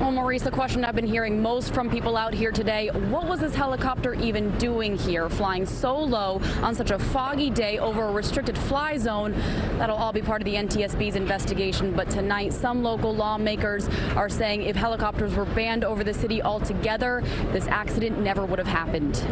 Well, Maurice, the question I've been hearing most from people out here today, what was this helicopter even doing here, flying so low on such a foggy day over a restricted fly zone? That'll all be part of the NTSB's investigation. But tonight, some local lawmakers are saying if helicopters were banned over the city altogether, this accident never would have happened.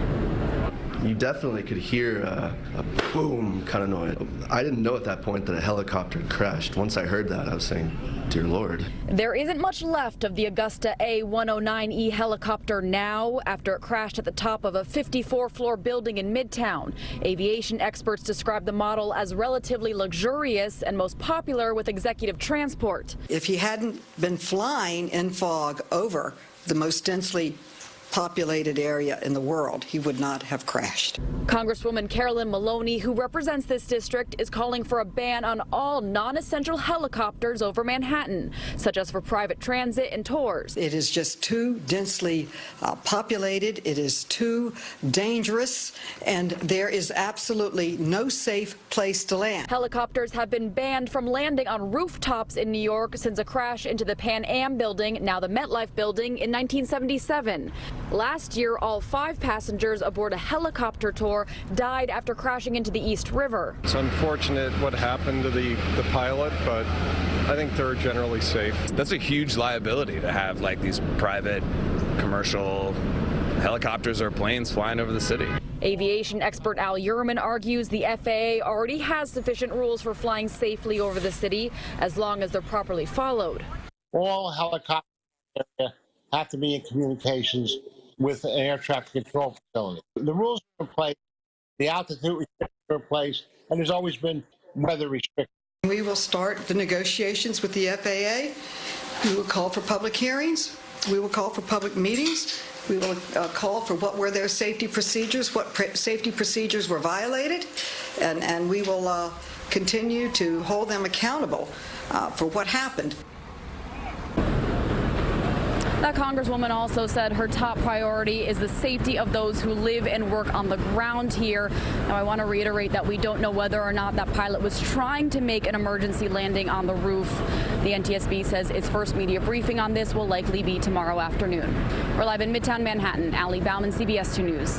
You definitely could hear a boom kind of noise. I didn't know at that point that a helicopter had crashed. Once I heard that, I was saying, dear Lord. There isn't much left of the Augusta A109E helicopter now after it crashed at the top of a 54-floor building in Midtown. Aviation experts describe the model as relatively luxurious and most popular with executive transport. If he hadn't been flying in fog over the most densely populated area in the world, he would not have crashed. Congresswoman Carolyn Maloney, who represents this district, is calling for a ban on all non-essential helicopters over Manhattan, such as for private transit and tours. It is just too densely populated. It is too dangerous, and there is absolutely no safe place to land. Helicopters have been banned from landing on rooftops in New York since a crash into the Pan Am building, now the MetLife building, in 1977. Last year, all 5 passengers aboard a helicopter tour died after crashing into the East River. It's unfortunate what happened to the pilot, but I think they're generally safe. That's a huge liability to have like these private commercial helicopters or planes flying over the city. Aviation expert Al Uhrman argues the FAA already has sufficient rules for flying safely over the city as long as they're properly followed. All helicopters have to be in communications with the air traffic control facility. The rules are in place, the altitude restrictions are in place, and there's always been weather restrictions. We will start the negotiations with the FAA. We will call for public hearings. We will call for public meetings. We will call for what were their safety procedures, what safety procedures were violated, and we will continue to hold them accountable for what happened. That Congresswoman also said her top priority is the safety of those who live and work on the ground here. Now, I want to reiterate that we don't know whether or not that pilot was trying to make an emergency landing on the roof. The NTSB says its first media briefing on this will likely be tomorrow afternoon. We're live in Midtown Manhattan. Bauman, CBS 2 News.